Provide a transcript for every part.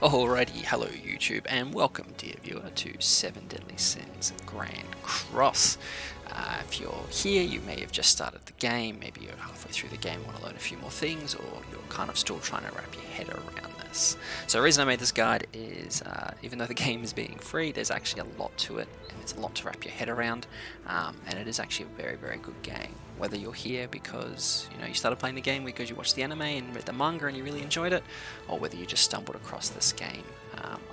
Alrighty, hello YouTube, and welcome, dear viewer, to 7 Deadly Sins Grand Cross. If you're here, you may have just started the game, maybe you're halfway through the game and want to learn a few more things, or you're kind of still trying to wrap your head around this. So the reason I made this guide is, even though the game is being free, there's actually a lot to it, and there's a lot to wrap your head around, and it is actually a very, very good game. Whether you're here because you started playing the game because you watched the anime and read the manga and you really enjoyed it, or whether you just stumbled across this game,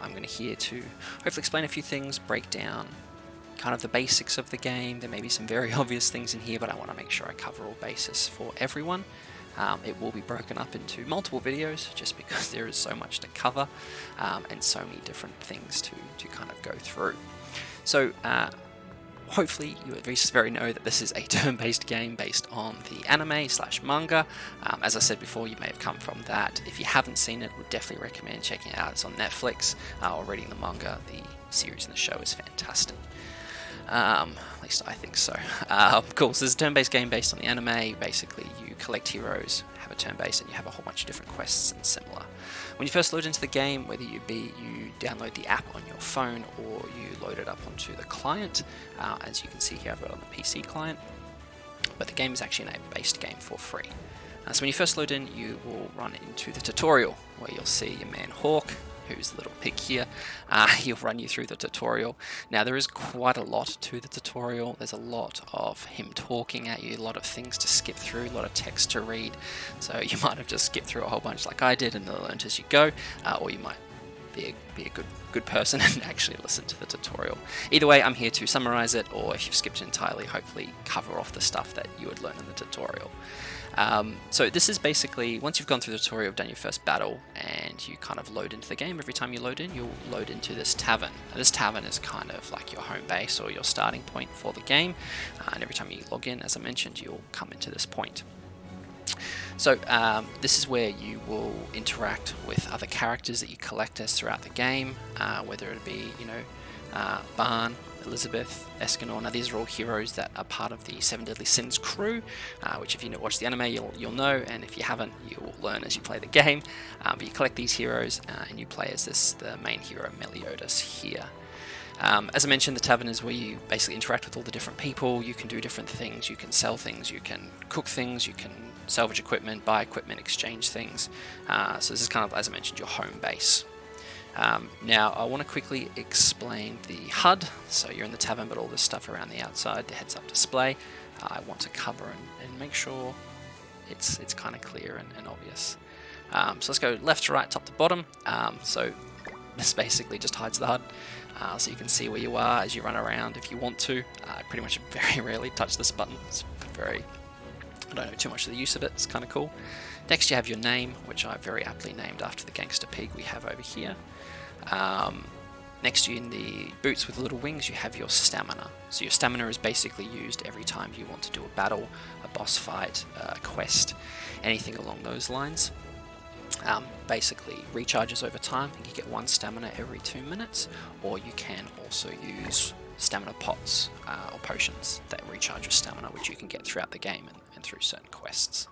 I'm going to here to hopefully explain a few things, break down kind of the basics of the game. There may be some very obvious things in here, but I want to make sure I cover all bases for everyone. It will be broken up into multiple videos just because there is so much to cover and so many different things to kind of go through. So hopefully you at least very know that this is a turn-based game based on the anime/manga. As I said before, you may have come from that. If you haven't seen it, would definitely recommend checking it out. It's on Netflix or reading the manga. The series and the show is fantastic. At least I think so. Cool, so this is a turn-based game based on the anime. Basically, you collect heroes, have a turn-based, and you have a whole bunch of different quests and similar. When you first load into the game, whether you download the app on your phone or you load it up onto the client, as you can see here, I've got it on the PC client, but the game is actually an app-based game for free. So when you first load in, you will run into the tutorial, where you'll see your man Hawk, who's the little pig here. He'll run you through the tutorial. Now there is quite a lot to the tutorial. There's a lot of him talking at you, a lot of things to skip through, a lot of text to read. So you might have just skipped through a whole bunch like I did and learned as you go, or you might be a good person and actually listen to the tutorial. Either way, I'm here to summarize it, or if you've skipped it entirely, hopefully cover off the stuff that you would learn in the tutorial. So this is basically, once you've gone through the tutorial, you've done your first battle, and you kind of load into the game. Every time you load in, you'll load into this tavern. Now, this tavern is kind of like your home base or your starting point for the game, and every time you log in, as I mentioned, you'll come into this point. So this is where you will interact with other characters that you collect as throughout the game, whether it be, Barn, Elizabeth, Escanor. Now these are all heroes that are part of the 7 Deadly Sins crew, which if you watch the anime you'll know, and if you haven't you'll learn as you play the game. But you collect these heroes and you play as the main hero Meliodas here. As I mentioned, the tavern is where you basically interact with all the different people. You can do different things, you can sell things, you can cook things, you can salvage equipment, buy equipment, exchange things. So this is kind of, as I mentioned, your home base. Now I want to quickly explain the HUD. So you're in the tavern, but all this stuff around the outside, the heads-up display, I want to cover and make sure it's kind of clear and obvious. So let's go left to right, top to bottom. So this basically just hides the HUD. So you can see where you are as you run around if you want to. I pretty much very rarely touch this button. It's I don't know too much of the use of it. It's kind of cool. Next you have your name, which I very aptly named after the gangster pig we have over here. Next to you in the boots with the little wings, you have your stamina. So your stamina is basically used every time you want to do a battle, a boss fight, a quest, anything along those lines. Basically recharges over time, and you get 1 stamina every 2 minutes, or you can also use stamina pots or potions that recharge your stamina, which you can get throughout the game and through certain quests.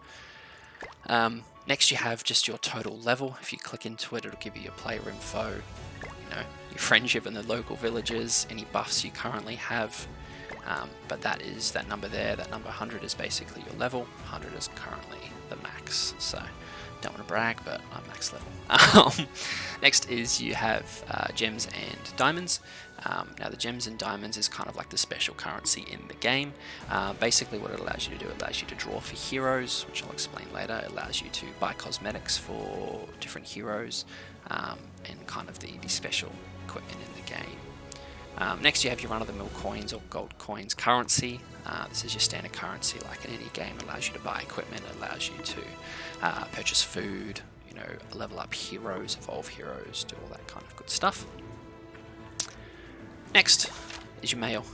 Next you have just your total level. If you click into it, it'll give you your player info, your friendship in the local villages, any buffs you currently have. But that number there, that number 100 is basically your level. 100 is currently the max, so don't want to brag, but I'm max level. Next is you have gems and diamonds. Now the gems and diamonds is kind of like the special currency in the game. Basically what it allows you to do, it allows you to draw for heroes, which I'll explain later. It allows you to buy cosmetics for different heroes, and kind of the special equipment in the game. Next you have your run-of-the-mill coins or gold coins currency. This is your standard currency like in any game. It allows you to buy equipment, it allows you to purchase food, level up heroes, evolve heroes, do all that kind of good stuff. Next is your mail.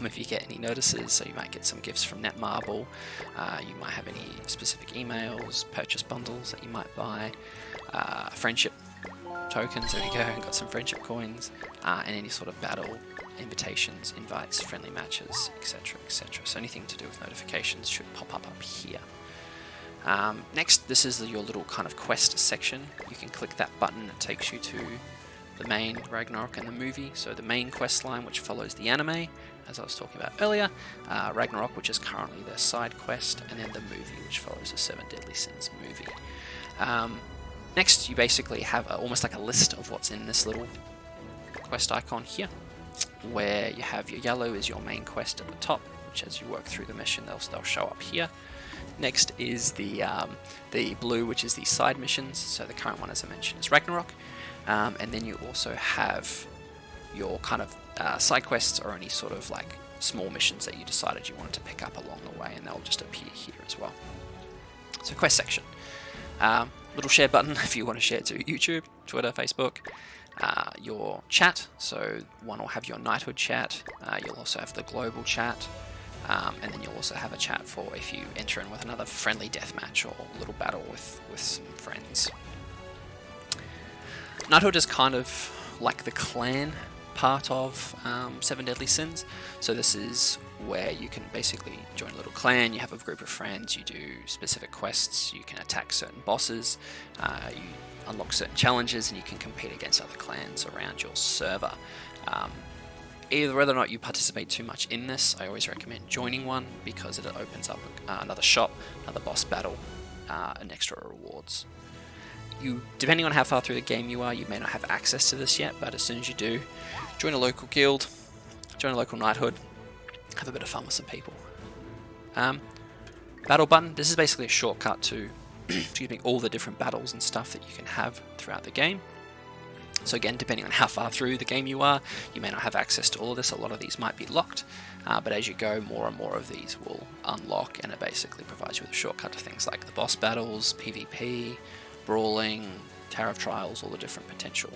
If you get any notices, so you might get some gifts from Netmarble, you might have any specific emails, purchase bundles that you might buy, friendship tokens, there you go, got some friendship coins, and any sort of battle invitations, invites, friendly matches, etc, etc. So anything to do with notifications should pop up here. Next, this is your little kind of quest section. You can click that button, it takes you to the main Ragnarok and the movie. So the main quest line, which follows the anime, as I was talking about earlier, Ragnarok, which is currently their side quest, and then the movie, which follows the 7 Deadly Sins movie. Next, you basically have almost like a list of what's in this little quest icon here, where you have your yellow is your main quest at the top, which as you work through the mission, they'll show up here. Next is the blue, which is the side missions. So the current one, as I mentioned, is Ragnarok. And then you also have your kind of side quests or any sort of like small missions that you decided you wanted to pick up along the way, and they'll just appear here as well. So quest section. Little share button if you want to share to YouTube, Twitter, Facebook. Your chat, so one will have your knighthood chat. You'll also have the global chat. And then you'll also have a chat for if you enter in with another friendly deathmatch or a little battle with some friends. Knighthood is kind of like the clan part of 7 Deadly Sins. So this is where you can basically join a little clan, you have a group of friends, you do specific quests, you can attack certain bosses, you unlock certain challenges, and you can compete against other clans around your server. Either whether or not you participate too much in this, I always recommend joining one because it opens up another shop, another boss battle, and extra rewards. Depending on how far through the game you are, you may not have access to this yet, but as soon as you do, join a local guild, join a local knighthood, have a bit of fun with some people. Battle button, this is basically a shortcut to excuse me, all the different battles and stuff that you can have throughout the game. So again, depending on how far through the game you are, you may not have access to all of this. A lot of these might be locked, but as you go, more and more of these will unlock, and it basically provides you with a shortcut to things like the boss battles, PvP, brawling, Tower of Trials, all the different potential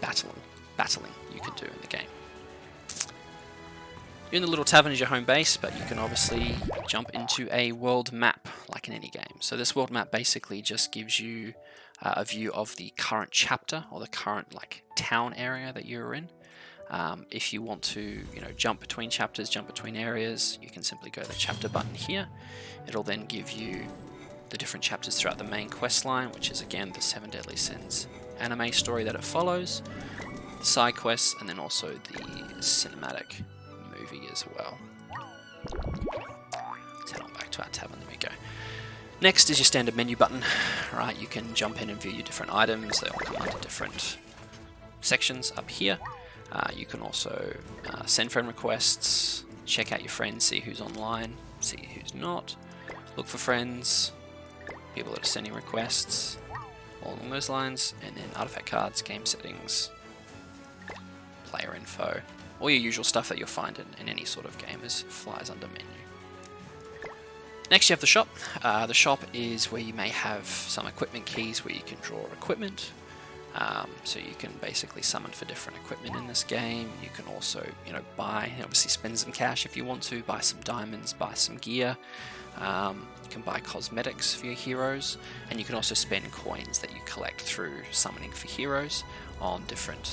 battling you can do in the game. You're in the little tavern as your home base, but you can obviously jump into a world map like in any game. So this world map basically just gives you a view of the current chapter or the current like town area that you're in. If you want to, jump between chapters, jump between areas, you can simply go to the chapter button here. It'll then give you the different chapters throughout the main quest line, which is again the 7 Deadly Sins anime story that it follows, the side quests, and then also the cinematic movie as well. Let's head on back to our tavern. There we go. Next is your standard menu button. Right, you can jump in and view your different items. They all come under different sections up here. You can also send friend requests, check out your friends, see who's online, see who's not, look for friends, people that are sending requests, all along those lines, and then artifact cards, game settings, player info, all your usual stuff that you'll find in any sort of game flies under menu. Next you have the shop. The shop is where you may have some equipment keys where you can draw equipment. So you can basically summon for different equipment in this game. You can also, buy, obviously spend some cash if you want to, buy some diamonds, buy some gear. You can buy cosmetics for your heroes, and you can also spend coins that you collect through summoning for heroes on different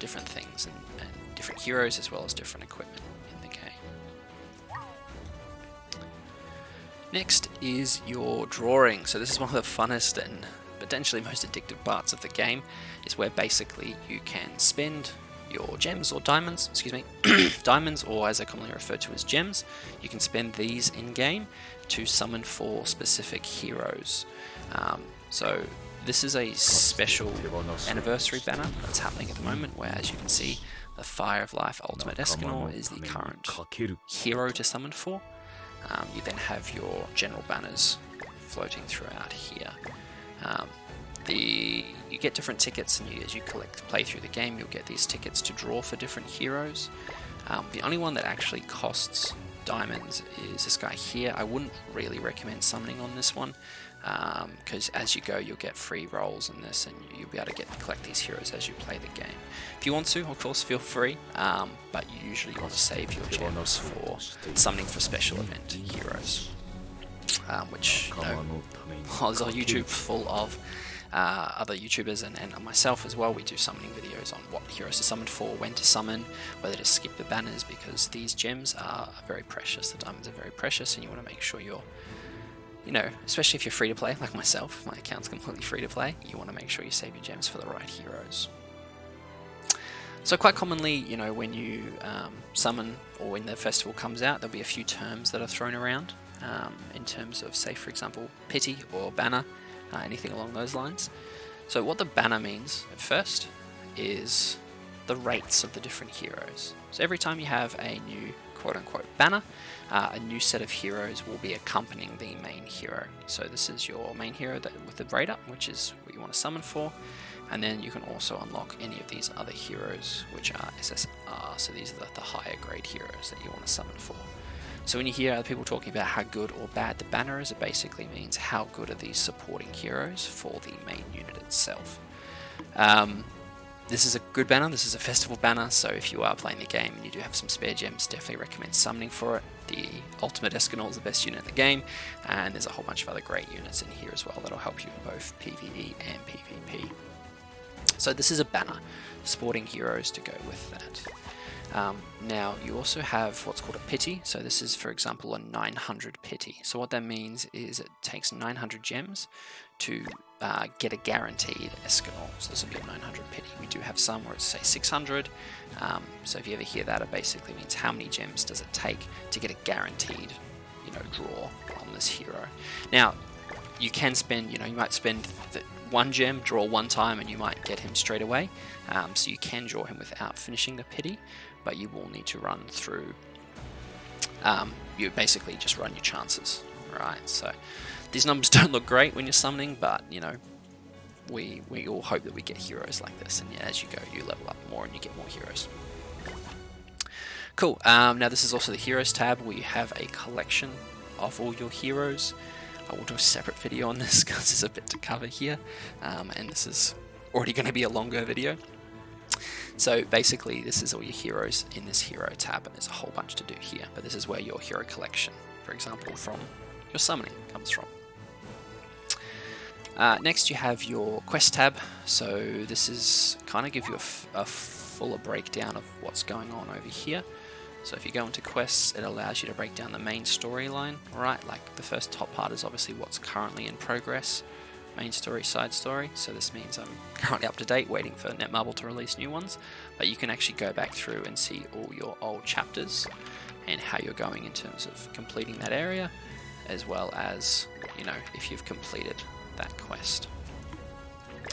things and different heroes as well as different equipment in the game. Next is your drawing. So this is one of the funnest and potentially most addictive parts of the game, is where basically you can spend your gems or diamonds, diamonds, or as they're commonly referred to as gems. You can spend these in game to summon for specific heroes. So this is a special anniversary banner that's happening at the moment, where as you can see, the Fire of Life Ultimate Escanor is the current hero to summon for. You then have your general banners floating throughout here. You get different tickets, and as you play through the game, you'll get these tickets to draw for different heroes. The only one that actually costs diamonds is this guy here. I wouldn't really recommend summoning on this one, because as you go, you'll get free rolls in this, and you'll be able to collect these heroes as you play the game. If you want to, of course, feel free, but you usually want to save your gems for summoning for special event heroes. Which there's a YouTube full of other YouTubers and myself as well. We do summoning videos on what heroes to summon for, when to summon, whether to skip the banners, because these gems are very precious. The diamonds are very precious, and you want to make sure you're you know, especially if you're free to play like myself, my account's completely free to play, you want to make sure you save your gems for the right heroes. So quite commonly, you know, when you summon or when the festival comes out, there'll be a few terms that are thrown around in terms of, say, for example, pity or banner, anything along those lines. So what the banner means at first is the rates of the different heroes. So every time you have a new quote-unquote banner, a new set of heroes will be accompanying the main hero. So this is your main hero with the rate up, which is what you want to summon for, and then you can also unlock any of these other heroes, which are SSR, so these are the higher grade heroes that you want to summon for. So when you hear other people talking about how good or bad the banner is, it basically means how good are these supporting heroes for the main unit itself. This is a good banner, this is a festival banner, so if you are playing the game and you do have some spare gems, definitely recommend summoning for it. The Ultimate Escanor is the best unit in the game, and there's a whole bunch of other great units in here as well that'll help you in both PvE and PvP. So this is a banner, supporting heroes to go with that. Now you also have what's called a pity, so this is for example a 900 pity. So what that means is it takes 900 gems to get a guaranteed Escanor. So this will be a 900 pity. We do have some where it's say 600, so if you ever hear that, it basically means how many gems does it take to get a guaranteed, you know, draw on this hero. Now you can spend, you know, you might spend one gem, draw one time, and you might get him straight away. So you can draw him without finishing the pity, but you will need to run through, you basically just run your chances, right? So these numbers don't look great when you're summoning, but you know, we all hope that we get heroes like this, and yeah, as you go, you level up more and you get more heroes. Cool, now this is also the Heroes tab, where you have a collection of all your heroes. I will do a separate video on this because there's a bit to cover here, and this is already going to be a longer video. So basically this is all your heroes in this hero tab, and there's a whole bunch to do here, but this is where your hero collection, for example, from your summoning comes from. Next you have your quest tab, so this is kind of give you a fuller breakdown of what's going on over here. So if you go into quests, it allows you to break down the main storyline, right? Like the first top part is obviously what's currently in progress, main story, side story. So this means I'm currently up to date, waiting for Netmarble to release new ones. But you can actually go back through and see all your old chapters and how you're going in terms of completing that area, as well as, you know, if you've completed that quest.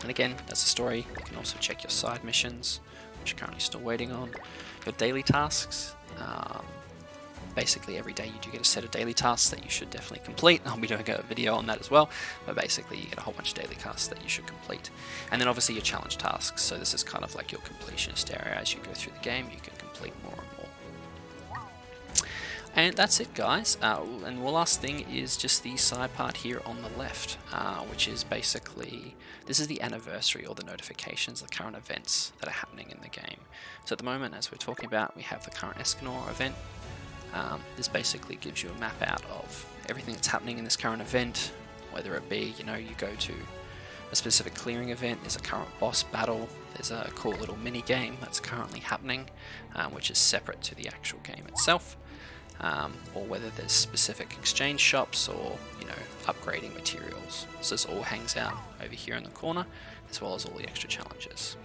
And again, that's the story. You can also check your side missions, which you're currently still waiting on. Your daily tasks. Basically every day you do get a set of daily tasks that you should definitely complete. I'll be doing a video on that as well, but basically you get a whole bunch of daily tasks that you should complete. And then obviously your challenge tasks, so this is kind of like your completionist area. As you go through the game, you can complete more and more. And that's it, guys. And the last thing is just the side part here on the left, which is basically, this is the anniversary or the notifications, the current events that are happening in the game. So at the moment, as we're talking about, we have the current Escanor event. This basically gives you a map out of everything that's happening in this current event, whether it be, you know, you go to a specific clearing event, there's a current boss battle, there's a cool little mini game that's currently happening, which is separate to the actual game itself, or whether there's specific exchange shops or, you know, upgrading materials. So this all hangs out over here in the corner, as well as all the extra challenges.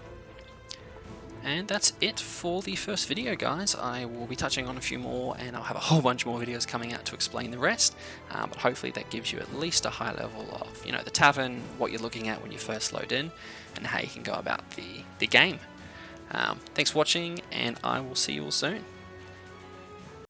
And that's it for the first video, guys. I will be touching on a few more, and I'll have a whole bunch more videos coming out to explain the rest, but hopefully that gives you at least a high level of, you know, the tavern, what you're looking at when you first load in, and how you can go about the game. Thanks for watching, and I will see you all soon.